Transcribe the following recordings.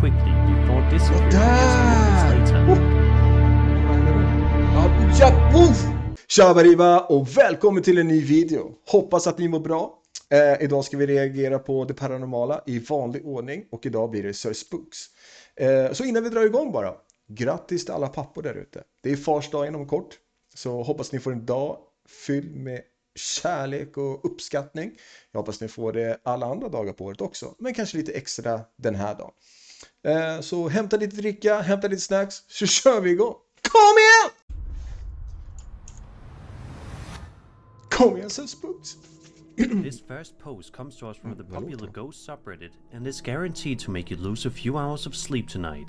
quickly before disappearing just moments later. Tja Bariva och välkommen till en ny video. Hoppas att ni mår bra. Idag ska vi reagera på det paranormala i vanlig ordning och idag blir det spooks. Så innan vi drar igång bara, grattis till alla pappor där ute. Det är fars dag inom kort, så hoppas ni får en dag fylld med kärlek och uppskattning. Jag hoppas ni får det alla andra dagar på året också, men kanske lite extra den här dagen. Så hämta lite dricka, hämta lite snacks, så kör vi igång. Kom igen! Kom igen, så spooks. This first post comes to us from the popular ghost subreddit and is guaranteed to make you lose a few hours of sleep tonight.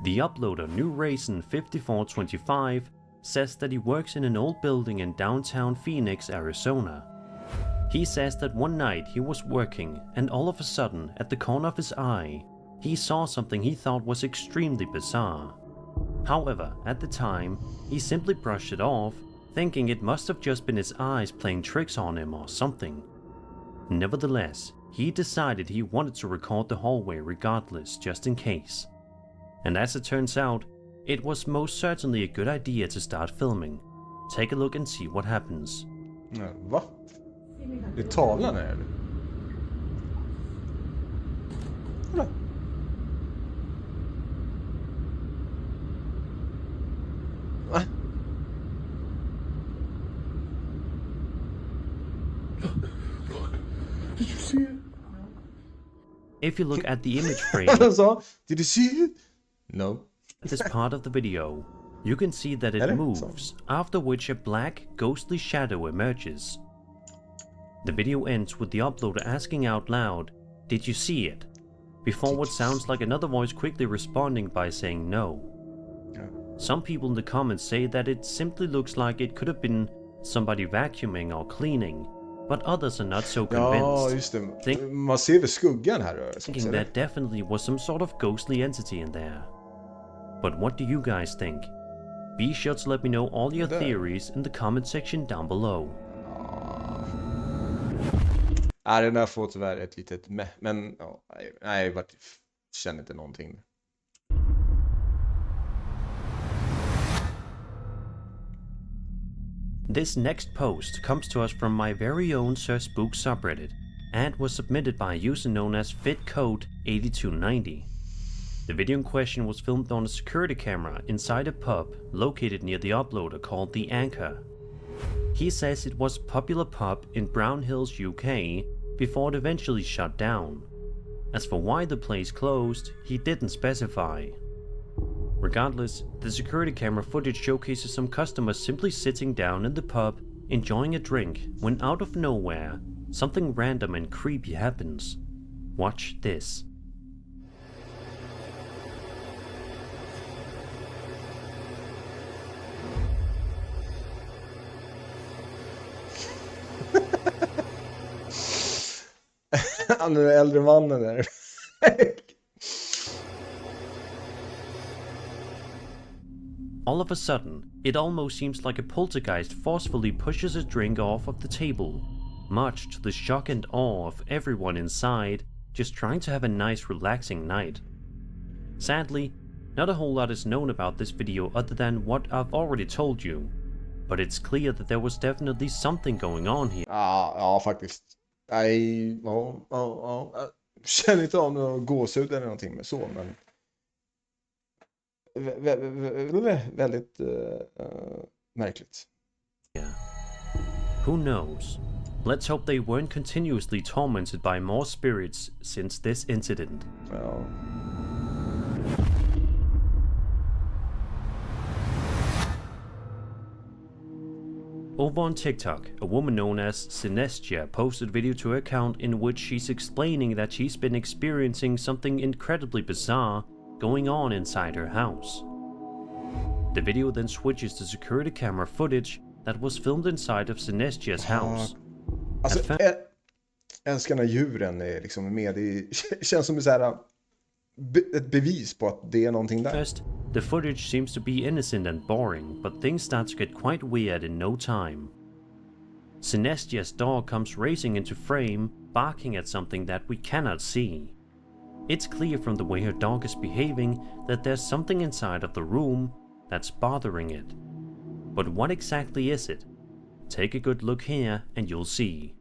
The uploader New Raisin 5425 says that he works in an old building in downtown Phoenix, Arizona. He says that one night he was working and all of a sudden, at the corner of his eye, he saw something he thought was extremely bizarre. However, at the time, he simply brushed it off, thinking it must have just been his eyes playing tricks on him or something. Nevertheless, he decided he wanted to record the hallway regardless, just in case. And as it turns out, it was most certainly a good idea to start filming. Take a look and see what happens. Va? Det är tavlan här eller? Kolla. Va? Did you see it? If you look at the image frame, did you see it? No. this part of the video, you can see that it moves, after which a black, ghostly shadow emerges. The video ends with the uploader asking out loud, "Did you see it?" before what sounds like another voice quickly responding by saying no. Some people in the comments say that it simply looks like it could have been somebody vacuuming or cleaning, but others are not so convinced. Ja, just det. Man ser väl skuggan här röra sig. Thinking that definitely was some sort of ghostly entity in there. But what do you guys think? Be sure to let me know all your theories in the comment section down below. Ja, den där får tyvärr ett litet men ja, nej, jag känner inte någonting. This next post comes to us from my very own Sir Spook subreddit and was submitted by a user known as fitcode8290. The video in question was filmed on a security camera inside a pub located near the uploader called The Anchor. He says it was a popular pub in Brown Hills, UK, before it eventually shut down. As for why the place closed, he didn't specify. Regardless, the security camera footage showcases some customers simply sitting down in the pub, enjoying a drink, when out of nowhere, something random and creepy happens. Watch this. Han är den äldre mannen där. All of a sudden, it almost seems like a poltergeist forcefully pushes a drink off of the table, much to the shock and awe of everyone inside, just trying to have a nice relaxing night. Sadly, not a whole lot is known about this video other than what I've already told you, but it's clear that there was definitely something going on here. Ja, faktiskt. Nej, ja. Känner inte av någon gåshud eller någonting med så, men väldigt märkligt. Yeah. Who knows? Let's hope they weren't continuously tormented by more spirits since this incident. Ja. Over on TikTok, a woman known as Synestia posted a video to her account in which she's explaining that she's been experiencing something incredibly bizarre going on inside her house. The video then switches to security camera footage that was filmed inside of Synestia's house. Alltså, älskar när djuren är liksom med. Det känns som ett bevis på att det är någonting där. First, the footage seems to be innocent and boring, but things start to get quite weird in no time. Synestia's dog comes racing into frame, barking at something that we cannot see. It's clear from the way her dog is behaving that there's something inside of the room that's bothering it. But what exactly is it? Take a good look here and you'll see.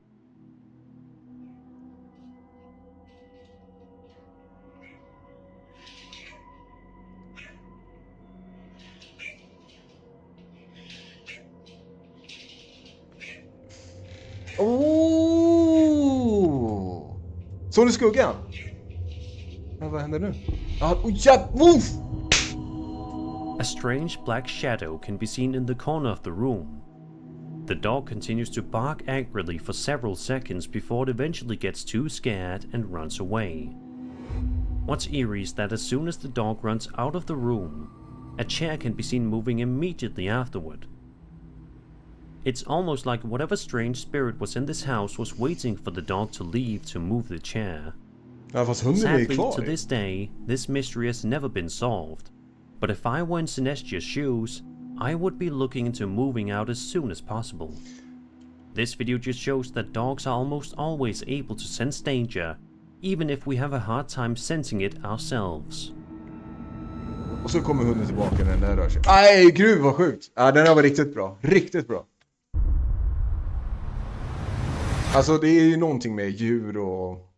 Oh! Såg du skuggan? Men vad händer nu? Woof! A strange black shadow can be seen in the corner of the room. The dog continues to bark angrily for several seconds before it eventually gets too scared and runs away. What's eerie is that as soon as the dog runs out of the room, a chair can be seen moving immediately afterward. It's almost like whatever strange spirit was in this house was waiting for the dog to leave to move the chair. Ja, fast hunden är Sadly, kvar. to this day, this mystery has never been solved. But if I were in Sinestia's shoes, I would be looking into moving out as soon as possible. This video just shows that dogs are almost always able to sense danger, even if we have a hard time sensing it ourselves. Och så kommer hunden tillbaka när den där rör sig. Aj, gud vad sjukt. Ja, den här var riktigt bra. Riktigt bra. Alltså det är ju någonting med djur och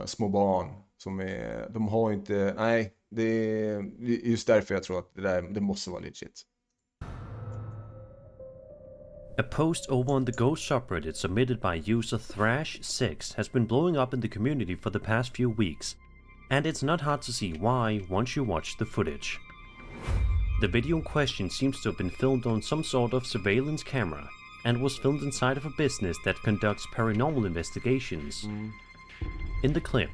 små barn som är, de har inte, nej, det är just därför jag tror att det måste vara legit. A post over on the Ghost subreddit submitted by user Thrash6 has been blowing up in the community for the past few weeks, and it's not hard to see why once you watch the footage. The video in question seems to have been filmed on some sort of surveillance camera, and was filmed inside of a business that conducts paranormal investigations. In the clip,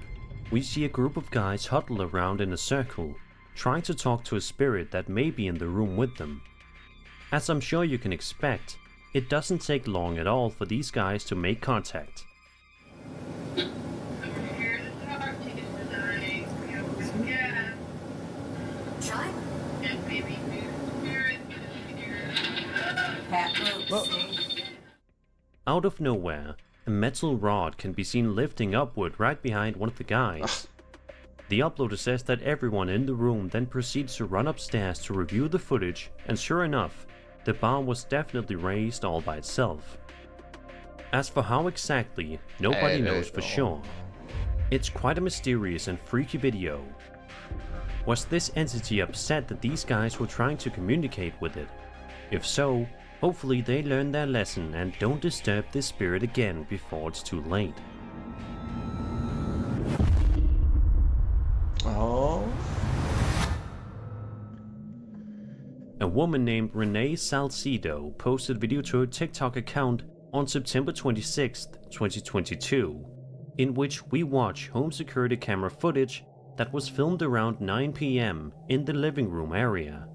we see a group of guys huddled around in a circle, trying to talk to a spirit that may be in the room with them. As I'm sure you can expect, it doesn't take long at all for these guys to make contact. Out of nowhere, a metal rod can be seen lifting upward right behind one of the guys. The uploader says that everyone in the room then proceeds to run upstairs to review the footage, and sure enough, the bar was definitely raised all by itself. As for how exactly, nobody knows for sure. It's quite a mysterious and freaky video. Was this entity upset that these guys were trying to communicate with it? If so, hopefully they learn their lesson and don't disturb this spirit again before it's too late. Oh. A woman named Renee Salcido posted a video to her TikTok account on September 26th, 2022, in which we watch home security camera footage that was filmed around 9 PM in the living room area.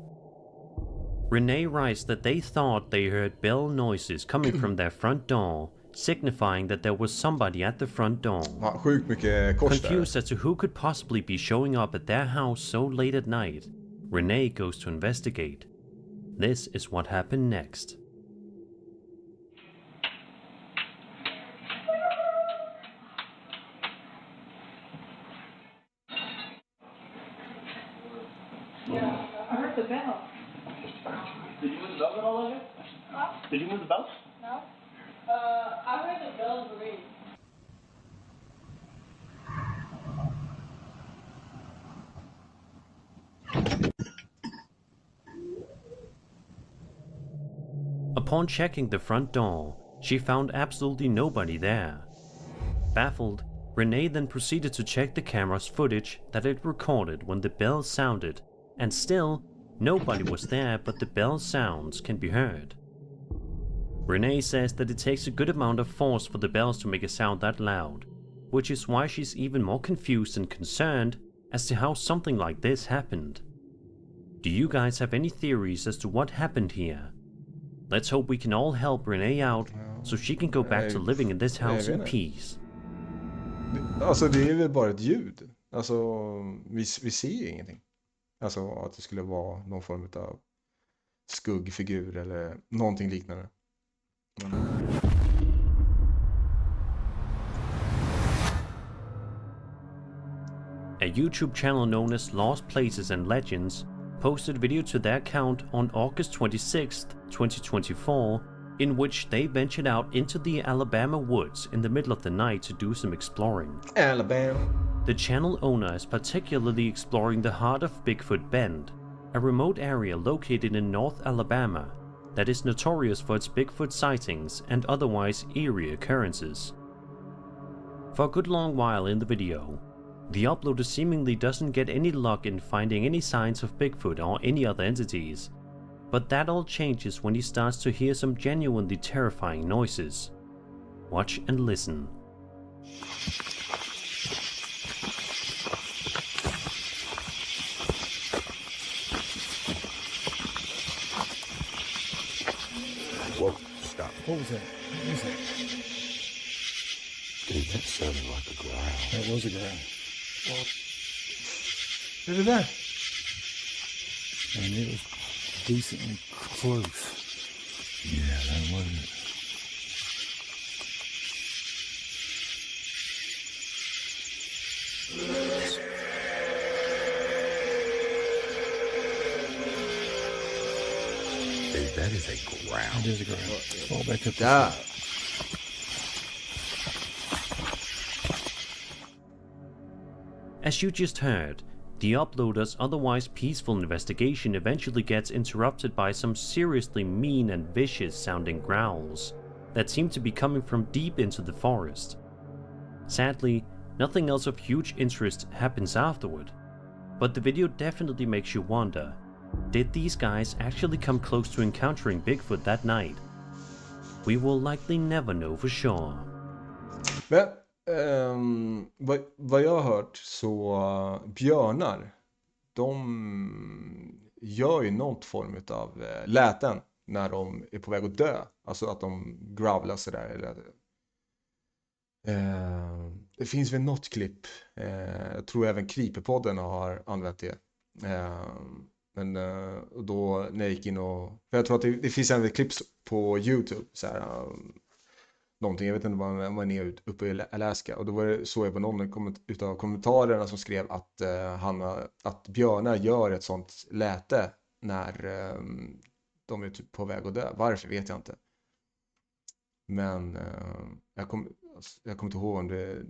Renee writes that they thought they heard bell noises coming from their front door, signifying that there was somebody at the front door. Ja, sjukt mycket kors där. Confused as to who could possibly be showing up at their house so late at night, Renee goes to investigate. This is what happened next. Yeah, I heard the bell. Did you move the bell at all, Logan? Huh? Did you move the bell? No? I heard the bell ring. Upon checking the front door, she found absolutely nobody there. Baffled, Renee then proceeded to check the camera's footage that it recorded when the bell sounded, and still, nobody was there, but the bell sounds can be heard. Renee says that it takes a good amount of force for the bells to make a sound that loud, which is why she's even more confused and concerned as to how something like this happened. Do you guys have any theories as to what happened here? Let's hope we can all help Renee out so she can go back to living in this house in peace. Alltså det är väl bara ett ljud. Alltså vi ser ju ingenting. Alltså att det skulle vara någon form av skuggfigur eller någonting liknande. a YouTube channel known as Lost Places and Legends, posted a video to their account on August 26th, 2024, in which they ventured out into the Alabama woods in the middle of the night to do some exploring. Alabama. The channel owner is particularly exploring the heart of Bigfoot Bend, a remote area located in North Alabama that is notorious for its Bigfoot sightings and otherwise eerie occurrences. For a good long while in the video, the uploader seemingly doesn't get any luck in finding any signs of Bigfoot or any other entities, but that all changes when he starts to hear some genuinely terrifying noises. Watch and listen. Whoa, stop. What was that? What was that? Dude, that sounded like a growl. That was a growl. Är det där? And it was decently close. Yeah, that wasn't it. Dude, that is a growl. It is a growl. Fall back up. Där. As you just heard, the uploader's otherwise peaceful investigation eventually gets interrupted by some seriously mean and vicious sounding growls that seem to be coming from deep into the forest. Sadly, nothing else of huge interest happens afterward, but the video definitely makes you wonder, did these guys actually come close to encountering Bigfoot that night? We will likely never know for sure. Men vad jag har hört så björnar, de gör ju något form av läten när de är på väg att dö. Alltså att de growlar sådär. Eller, det finns väl något klipp. Jag tror även Creepypodden har använt det. Men då när jag gick in och... För jag tror att det finns även klipp på YouTube. Så här, någonting, jag vet inte vad man är uppe i Alaska. Och då var det så jag på någon utav kommentarerna som skrev att, att björnar gör ett sånt läte när de är typ på väg att dö. Varför vet jag inte. Men jag kommer inte ihåg om det...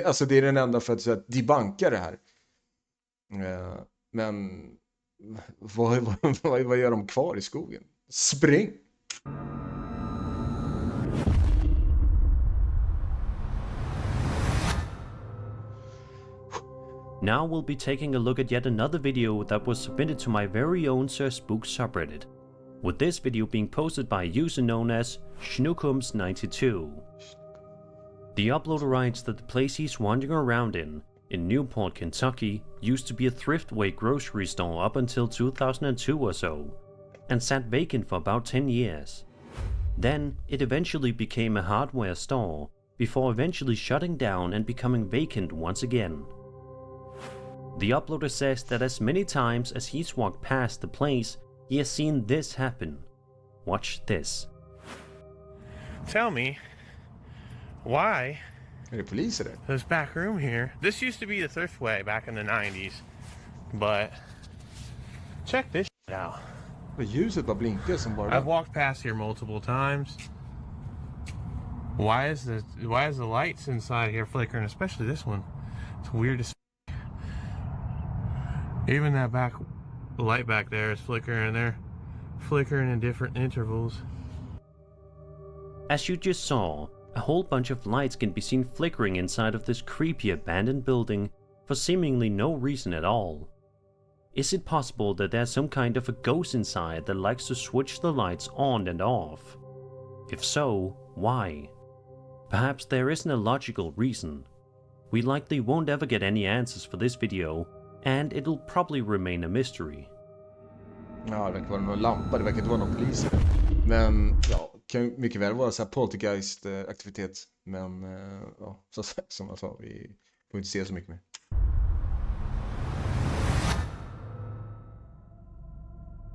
Alltså det är den enda för att debunka det här. Men vad gör de kvar i skogen? Spring! Now we'll be taking a look at yet another video that was submitted to my very own Sir Spooks subreddit, with this video being posted by a user known as Schnookums92. The uploader writes that the place he's wandering around in Newport, Kentucky, used to be a thriftway grocery store up until 2002 or so, and sat vacant for about 10 years. Then it eventually became a hardware store, before eventually shutting down and becoming vacant once again. The uploader says that as many times as he's walked past the place, he has seen this happen. Watch this. Tell me, why Är det poliser där? this back room here? This used to be the thriftway back in the 90s, but check this shit out. Ljuset bara blinkar som bara... I've walked past here multiple times. Why is the lights inside here flickering? Especially this one. It's weird as. Even that back light back there is flickering. They're flickering in different intervals. As you just saw, a whole bunch of lights can be seen flickering inside of this creepy abandoned building for seemingly no reason at all. Is it possible that there's some kind of a ghost inside that likes to switch the lights on and off? If so, why? Perhaps there isn't a logical reason. We likely won't ever get any answers for this video, and it'll probably remain a mystery. Ja, det verkar vara någon lampa, det verkar inte vara någon polis. Men ja, kan mycket väl vara så här poltergeist-aktivitet. Men ja, så, som jag sa, vi får inte se så mycket mer.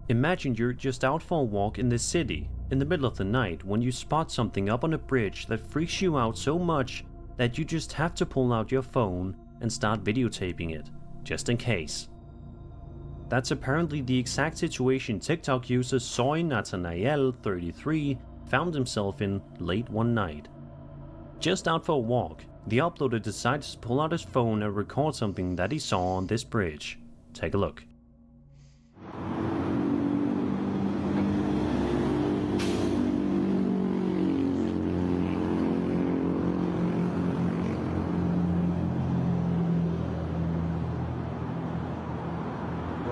Imagine you're just out for a walk in the city in the middle of the night when you spot something up on a bridge that freaks you out so much that you just have to pull out your phone and start videotaping it, just in case. That's apparently the exact situation TikTok user Soy Nathanael 33 found himself in late one night. Just out for a walk, the uploader decided to pull out his phone and record something that he saw on this bridge. Take a look.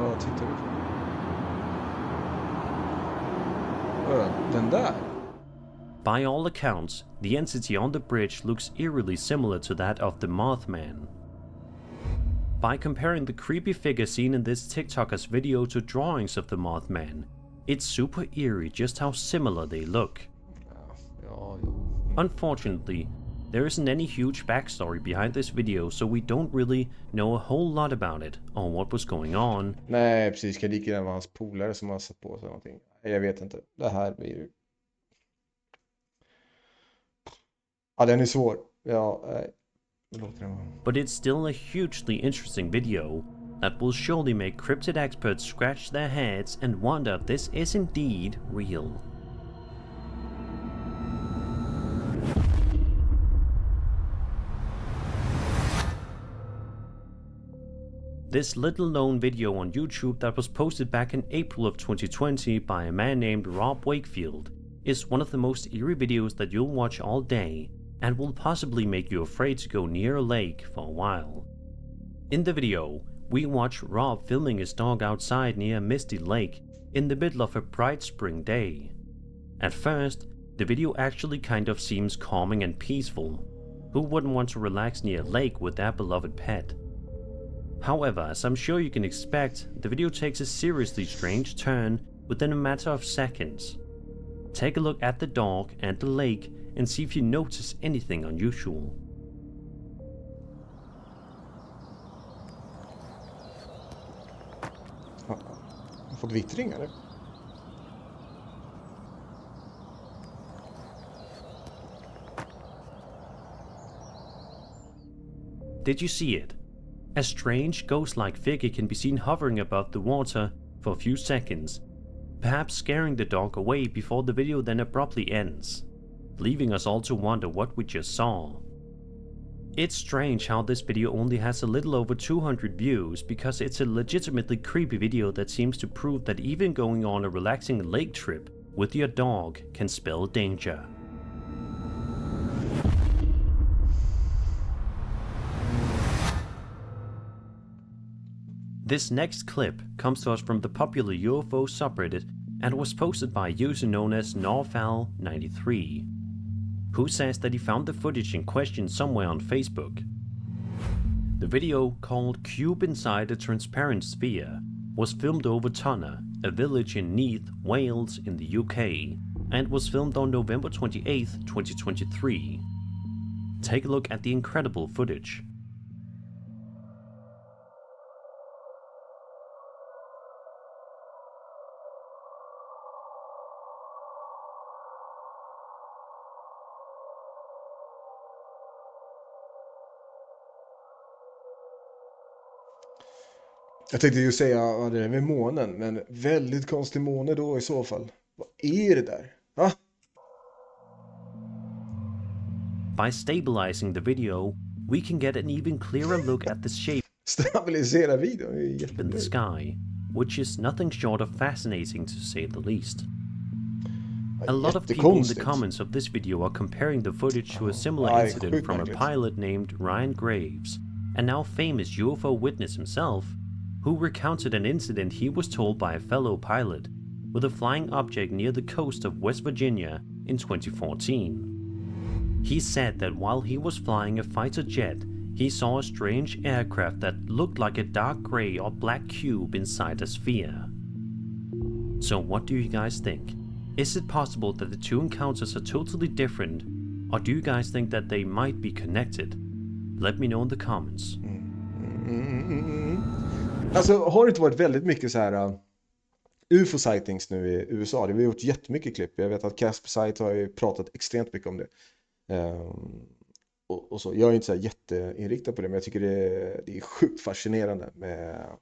Vad tittar vi på? Den där? By all accounts, the entity on the bridge looks eerily similar to that of the Mothman. By comparing the creepy figure seen in this TikToker's video to drawings of the Mothman, it's super eerie just how similar they look. Ja. Unfortunately, there isn't any huge backstory behind this video, so we don't really know a whole lot about it or what was going on. Nej, precis. Kan lika gärna vara hans polare som har satt på sig någonting. Jag vet inte. Det här blir ju... Ja, den är svår. Ja, låter den vara. But it's still a hugely interesting video that will surely make cryptid experts scratch their heads and wonder if this is indeed real. This little known video on YouTube that was posted back in April of 2020 by a man named Rob Wakefield is one of the most eerie videos that you'll watch all day and will possibly make you afraid to go near a lake for a while. In the video, we watch Rob filming his dog outside near a misty lake in the middle of a bright spring day. At first, the video actually kind of seems calming and peaceful. Who wouldn't want to relax near a lake with their beloved pet? However, as I'm sure you can expect, the video takes a seriously strange turn within a matter of seconds. Take a look at the dog and the lake and see if you notice anything unusual. Har jag fått vittring eller? Did you see it? A strange ghost-like figure can be seen hovering above the water for a few seconds, perhaps scaring the dog away before the video then abruptly ends, leaving us all to wonder what we just saw. It's strange how this video only has a little over 200 views because it's a legitimately creepy video that seems to prove that even going on a relaxing lake trip with your dog can spell danger. This next clip comes to us from the popular UFO subreddit and was posted by a user known as Norfal93, who says that he found the footage in question somewhere on Facebook. The video, called Cube Inside a Transparent Sphere, was filmed over Tunna, a village in Neath, Wales in the UK, and was filmed on November 28, 2023. Take a look at the incredible footage. Jag tänkte ju säga ja, det där med månen, men väldigt konstig måne då i så fall. Vad är det där? Va? By stabilizing the video, we can get an even clearer look at the shape Stabilisera videon, det är in the jättenöjd. sky, which is nothing short of fascinating to say the least. A lot of people in the comments of this video are comparing the footage to a similar incident from a pilot named Ryan Graves, a now famous UFO witness himself, who recounted an incident he was told by a fellow pilot with a flying object near the coast of West Virginia in 2014. He said that while he was flying a fighter jet, he saw a strange aircraft that looked like a dark grey or black cube inside a sphere. So what do you guys think? Is it possible that the two encounters are totally different, or do you guys think that they might be connected? Let me know in the comments. Alltså har det inte varit väldigt mycket så här UFO-sightings nu i USA? Det har gjort jättemycket klipp. Jag vet att Casper Site har ju pratat extremt mycket om det. och så. Jag är inte så här jätteinriktad på det, men jag tycker det är sjukt fascinerande med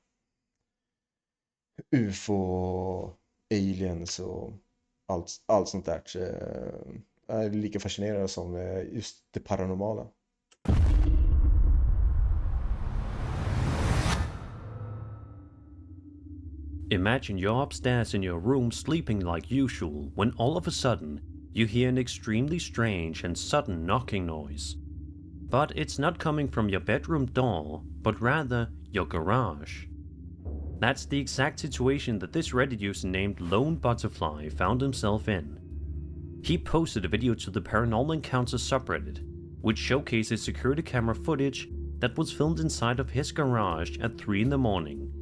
UFO, aliens och allt sånt där. Så, är lika fascinerande som just det paranormala. Imagine you're upstairs in your room sleeping like usual when all of a sudden you hear an extremely strange and sudden knocking noise. But it's not coming from your bedroom door, but rather your garage. That's the exact situation that this Reddit user named Lone Butterfly found himself in. He posted a video to the Paranormal Encounters subreddit, which showcases security camera footage that was filmed inside of his garage at 3 in the morning.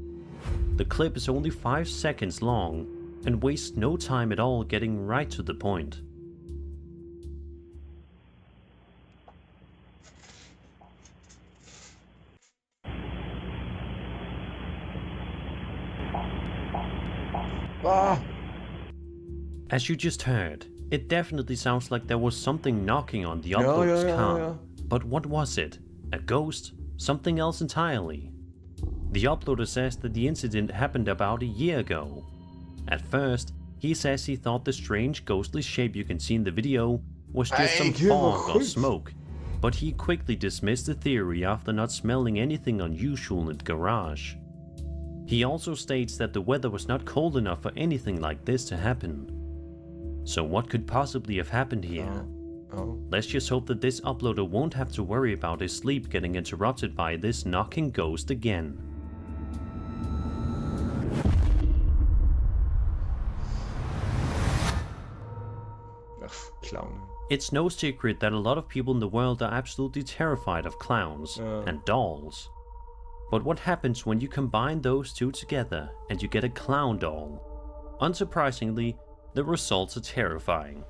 The clip is only 5 seconds long and wastes no time at all getting right to the point. Ah! As you just heard, it definitely sounds like there was something knocking on the uploader's car. But what was it? A ghost? Something else entirely? The uploader says that the incident happened about a year ago. At first, he says he thought the strange ghostly shape you can see in the video was just some fog or smoke, but he quickly dismissed the theory after not smelling anything unusual in the garage. He also states that the weather was not cold enough for anything like this to happen. So what could possibly have happened here? Let's just hope that this uploader won't have to worry about his sleep getting interrupted by this knocking ghost again. Clown. It's no secret that a lot of people in the world are absolutely terrified of clowns and dolls. But what happens when you combine those two together and you get a clown doll? Unsurprisingly, the results are terrifying.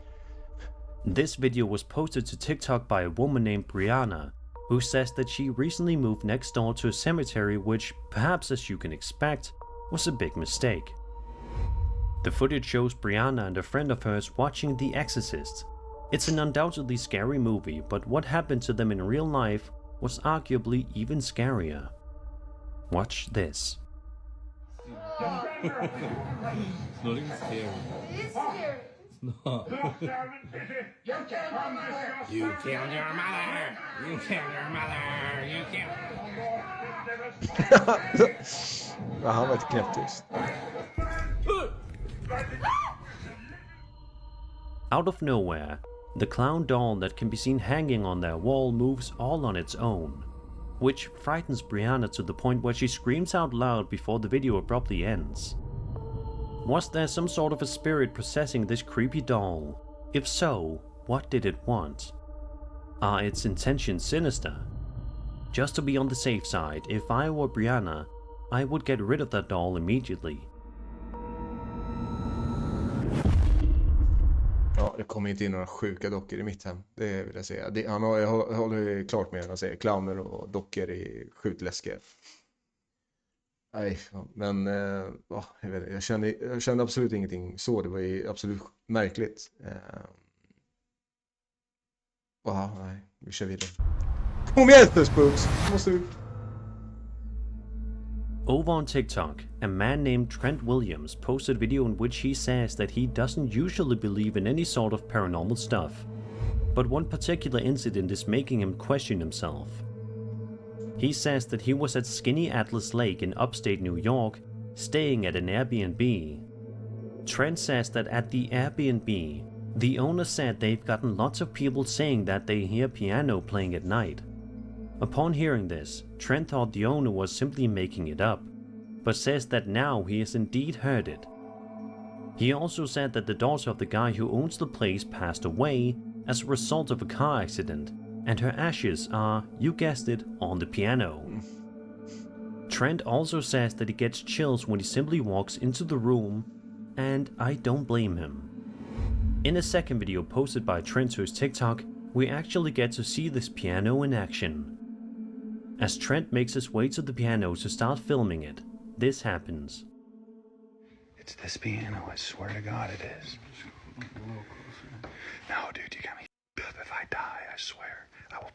This video was posted to TikTok by a woman named Brianna, who says that she recently moved next door to a cemetery which, perhaps as you can expect, was a big mistake. The footage shows Brianna and a friend of hers watching The Exorcist. It's an undoubtedly scary movie, but what happened to them in real life was arguably even scarier. Watch this. Not even scary. It's scary. No. You killed my mother. You killed your mother. You killed your mother. You killed. Ja, han var ett knäpptyst. Out of nowhere, the clown doll that can be seen hanging on their wall moves all on its own, which frightens Brianna to the point where she screams out loud before the video abruptly ends. Was there some sort of a spirit possessing this creepy doll? If so, what did it want? Are its intentions sinister? Just to be on the safe side, if I were Brianna, I would get rid of that doll immediately. Ja, det kommer inte in några sjuka dockor i mitt hem. Det vill jag säga. Jag håller klart med när jag säger clowner och dockor är sjukt läskiga. Nej, men jag vet inte, jag kände absolut ingenting så. Det var ju absolut märkligt. Nej, vi kör vidare. Kom igen nu, spooks! Måste du... Over on TikTok, a man named Trent Williams posted a video in which he says that he doesn't usually believe in any sort of paranormal stuff, but one particular incident is making him question himself. He says that he was at Skinny Atlas Lake in upstate New York, staying at an Airbnb. Trent says that at the Airbnb, the owner said they've gotten lots of people saying that they hear piano playing at night. Upon hearing this, Trent thought the owner was simply making it up, but says that now he has indeed heard it. He also said that the daughter of the guy who owns the place passed away as a result of a car accident, and her ashes are, you guessed it, on the piano. Trent also says that he gets chills when he simply walks into the room, and I don't blame him. In a second video posted by Trent to his TikTok, we actually get to see this piano in action. As Trent makes his way to the piano to start filming it, this happens. It's this piano, I swear to God it is. No, dude, you got me f***ed up if I die, I swear. I will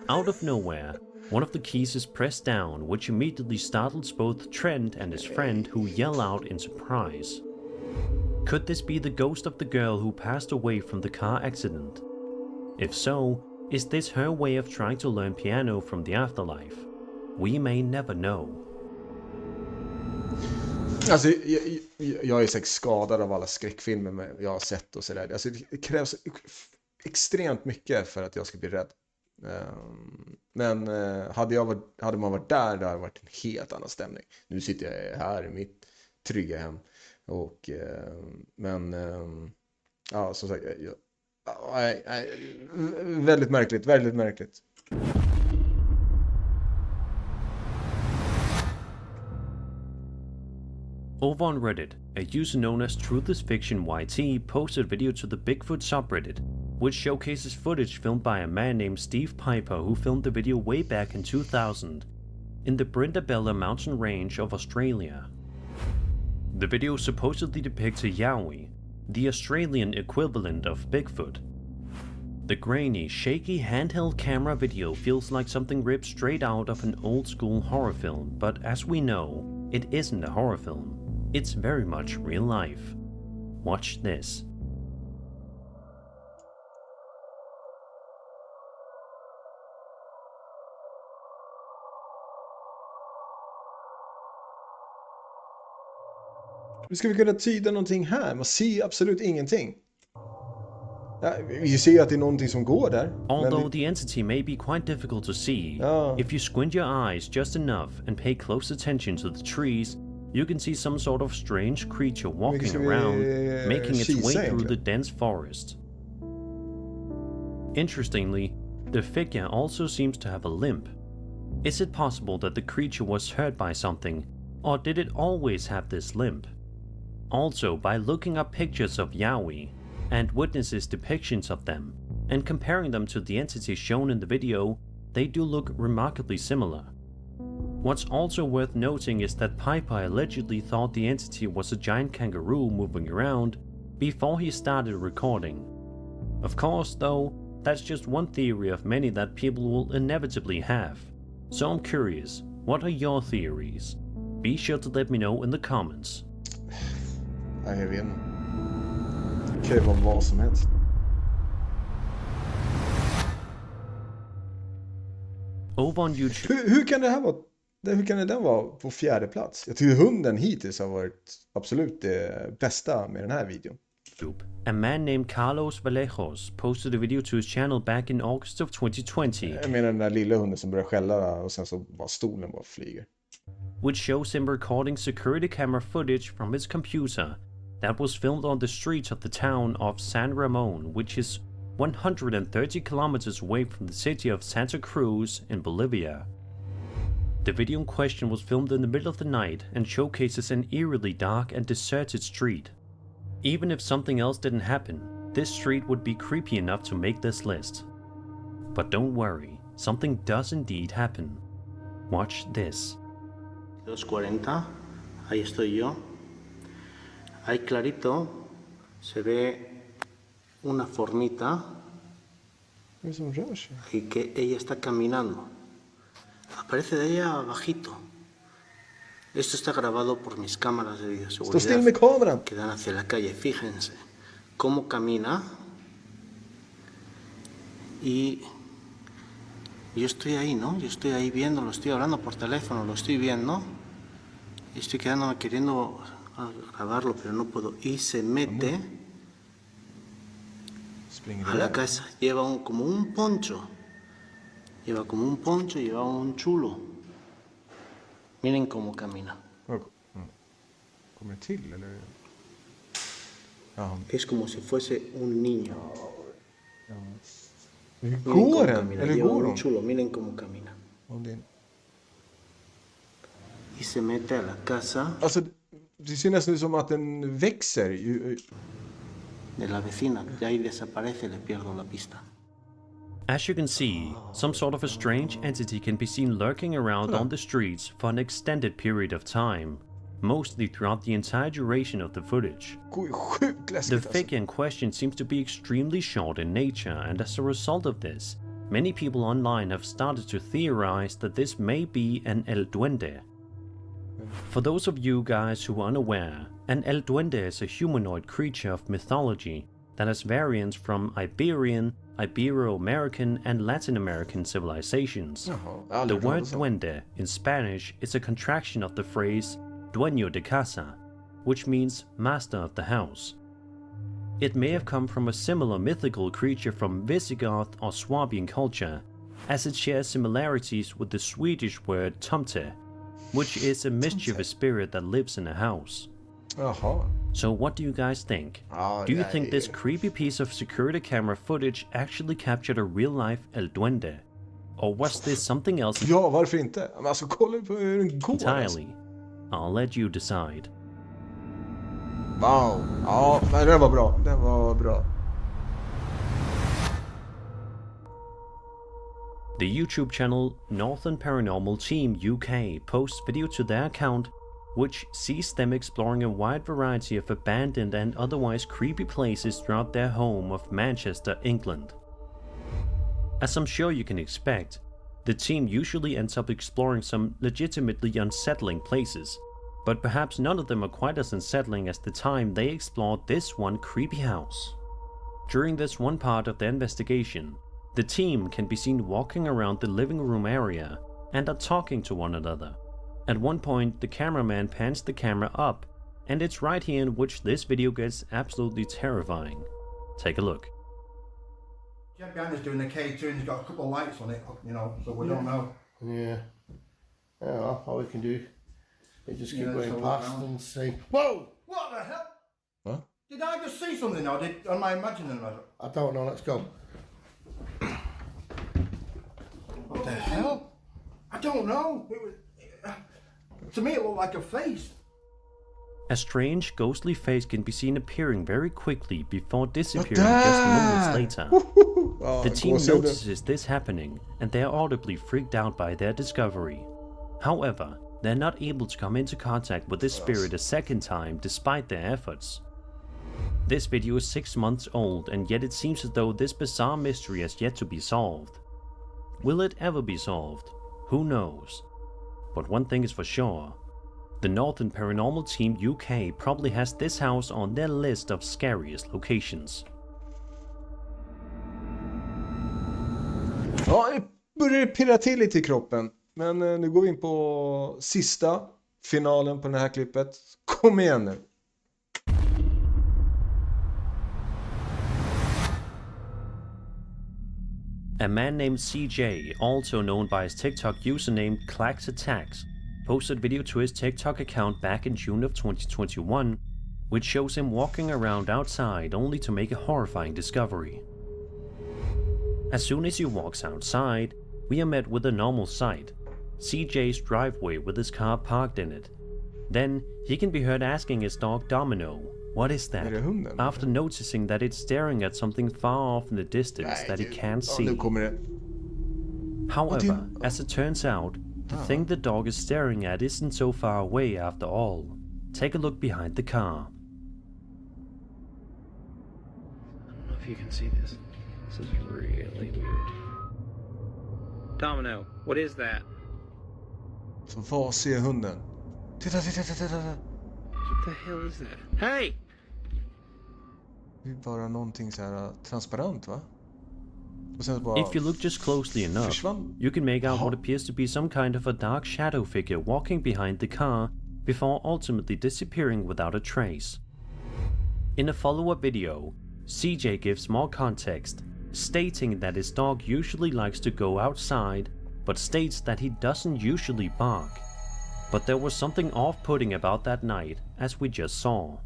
Out of nowhere, one of the keys is pressed down, which immediately startles both Trent and his friend, who yell out in surprise. Could this be the ghost of the girl who passed away from the car accident? If so, is this her way of trying to learn piano from the afterlife? We may never know. Alltså, jag är säkert skadad av alla skräckfilmer jag har sett och sådär. Alltså, det krävs extremt mycket för att jag ska bli rädd. Men hade man varit där, det hade varit en helt annan stämning. Nu sitter jag här i mitt trygga hem. Och, ja, som sagt, väldigt märkligt, väldigt märkligt. Over on Reddit, a user known as Truth is Fiction YT posted a video to the Bigfoot subreddit, which showcases footage filmed by a man named Steve Piper, who filmed the video way back in 2000 in the Brindabella mountain range of Australia. The video supposedly depicts a yowie, the Australian equivalent of Bigfoot. The grainy, shaky handheld camera video feels like something ripped straight out of an old school horror film, but as we know, it isn't a horror film. It's very much real life. Watch this. Hur ska vi kunna tyda någonting här? Man ser absolut ingenting. Ja, vi ser att det är någonting som går där. Although the entity may be quite difficult to see, if you squint your eyes just enough and pay close attention to the trees, you can see some sort of strange creature walking around, making its way through the dense forest. Interestingly, the figure also seems to have a limp. Is it possible that the creature was hurt by something, or did it always have this limp? Also, by looking up pictures of yowie and witnesses' depictions of them, and comparing them to the entity shown in the video, they do look remarkably similar. What's also worth noting is that Piper allegedly thought the entity was a giant kangaroo moving around before he started recording. Of course, though, that's just one theory of many that people will inevitably have. So I'm curious, what are your theories? Be sure to let me know in the comments. Nej, jag vet inte. Det kan ju vara vad som helst. Over on YouTube. Hur kan det här vara? Hur kan den vara på fjärde plats? Jag tycker hunden hittills har varit absolut det bästa med den här videon. A man named Carlos Vallejos posted a video to his channel back in August of 2020. Jag menar den där lilla hunden som börjar skälla och sen så bara stolen bara flyger. Which shows him recording security camera footage from his computer that was filmed on the streets of the town of San Ramon, which is 130 kilometers away from the city of Santa Cruz in Bolivia. The video in question was filmed in the middle of the night and showcases an eerily dark and deserted street. Even if something else didn't happen, this street would be creepy enough to make this list. But don't worry, something does indeed happen. Watch this. 2:40, ahí estoy yo. Ahí clarito se ve una formita y que ella está caminando. Aparece de ella abajito. Esto está grabado por mis cámaras de videoseguridad que dan hacia la calle. Fíjense cómo camina y yo estoy ahí, ¿no? Yo estoy ahí viendo, lo estoy hablando por teléfono, lo estoy viendo y estoy quedándome queriendo grabarlo, pero no puedo. Y se mete a la casa. Lleva como un poncho. Lleva como un poncho, lleva un chulo. Miren cómo camina. Kommer till eller? Es como si fuese un niño. Går den? Eller lleva går un hon? chulo, miren cómo camina. Y se mete a la casa. Alltså, det ser nästan ut som att den växer. De la vecina, de ahí desaparece, le pierdo la pista. As you can see, some sort of a strange entity can be seen lurking around on the streets for an extended period of time. mostly throughout the entire duration of the footage. Sjukt The läskigt alltså. figure in question seems to be extremely short in nature, and as a result of this, many people online have started to theorize that this may be an El Duende. For those of you guys who are unaware, an El Duende is a humanoid creature of mythology that has variants from Iberian, Ibero-American and Latin American civilizations. Jaha, The aldrig word hört om. duende in Spanish is a contraction of the phrase dueño de casa, which means master of the house. It may have come from a similar mythical creature from Visigoth or Swabian culture, as it shares similarities with the Swedish word tomte, which is a mischievous spirit that lives in a house. Jaha. So what do you guys think? Do you think this creepy piece of security camera footage actually captured a real-life El Duende? Or was this something else Ja, varför inte? Men alltså, kolla på hur den går. Alltså. entirely? I'll let you decide. Wow. Ja, men det var bra. Det var bra. The YouTube channel Northern Paranormal Team UK posts video to their account, which sees them exploring a wide variety of abandoned and otherwise creepy places throughout their home of Manchester, England. As I'm sure you can expect, the team usually ends up exploring some legitimately unsettling places, but perhaps none of them are quite as unsettling as the time they explored this one creepy house. During this one part of the investigation, the team can be seen walking around the living room area and are talking to one another. At one point, the cameraman pans the camera up, and it's right here in which this video gets absolutely terrifying. Take a look. Jeff Gannon's doing the catering, he's got a couple of lights on it, you know, so we don't know. Yeah. Yeah, all we can do is just keep Yeah, going so past around. and say, whoa! What the hell? Huh? Did I just see something or am I imagining it? I don't know, let's go. What the hell? I don't know. It was, to me it looked like a face. A strange, ghostly face can be seen appearing very quickly before disappearing just moments later. Ja, The team gåshuden. notices this happening, and they are audibly freaked out by their discovery. However, they're not able to come into contact with this spirit a second time despite their efforts. This video is 6 months old, and yet it seems as though this bizarre mystery has yet to be solved. Will it ever be solved? Who knows? But one thing is for sure. The Northern Paranormal Team UK probably has this house on their list of scariest locations. Ja, det börjar pirra till lite i kroppen. Men nu går vi in på sista finalen på det här klippet. Kom igen nu. A man named CJ, also known by his TikTok username Clax Attacks, posted video to his TikTok account back in June of 2021, which shows him walking around outside only to make a horrifying discovery. As soon as he walks outside, we are met with a normal sight, CJ's driveway with his car parked in it. Then he can be heard asking his dog Domino, "What is that?" Är det hunden? after noticing that it's staring at something far off in the distance that he can't Ja, see. nu kommer det. However, as it turns out, the thing the dog is staring at isn't so far away after all. Take a look behind the car. I don't know if you can see this. This is really weird. Domino, what is that? Så vad ser hunden? Titta, titta, titta, titta. What the hell is that? Hey! Det är bara någonting så här transparent, va? Och sen bara If you look just closely enough, försvann. you can make out what appears to be some kind of a dark shadow figure walking behind the car before ultimately disappearing without a trace. In a follow-up video, CJ gives more context, stating that his dog usually likes to go outside, but states that he doesn't usually bark. But there was something off-putting about that night, as we just saw.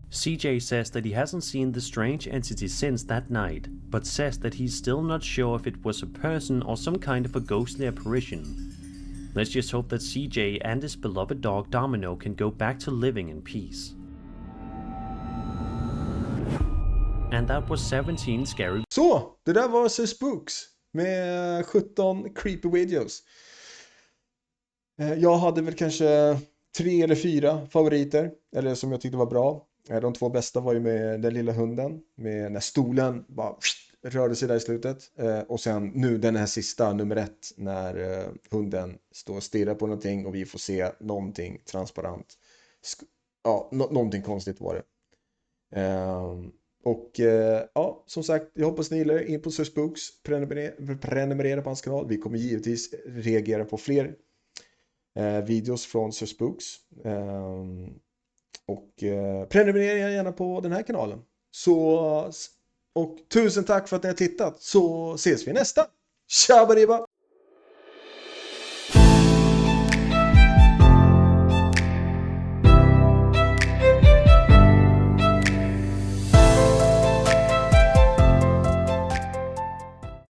CJ says that he hasn't seen the strange entity since that night, but says that he's still not sure if it was a person or some kind of a ghostly apparition. Let's just hope that CJ and his beloved dog Domino can go back to living in peace. And that was 17 scary. Så, det där var så Spooks med 17 creepy videos. Jag hade väl kanske 3 eller 4 favoriter, eller som jag tyckte var bra. De 2 bästa var ju med den lilla hunden, med när stolen bara rörde sig där i slutet. Och sen nu den här sista, nummer 1, när hunden står och stirrar på någonting och vi får se någonting transparent. Ja, någonting konstigt var det. Ja, som sagt, jag hoppas ni gillar in på Sir Spooks, prenumerera på hans kanal. Vi kommer givetvis reagera på fler videos från Sir Spooks. Prenumerera gärna på den här kanalen. Och tusen tack för att ni har tittat. Så ses vi nästa. Tjabariba!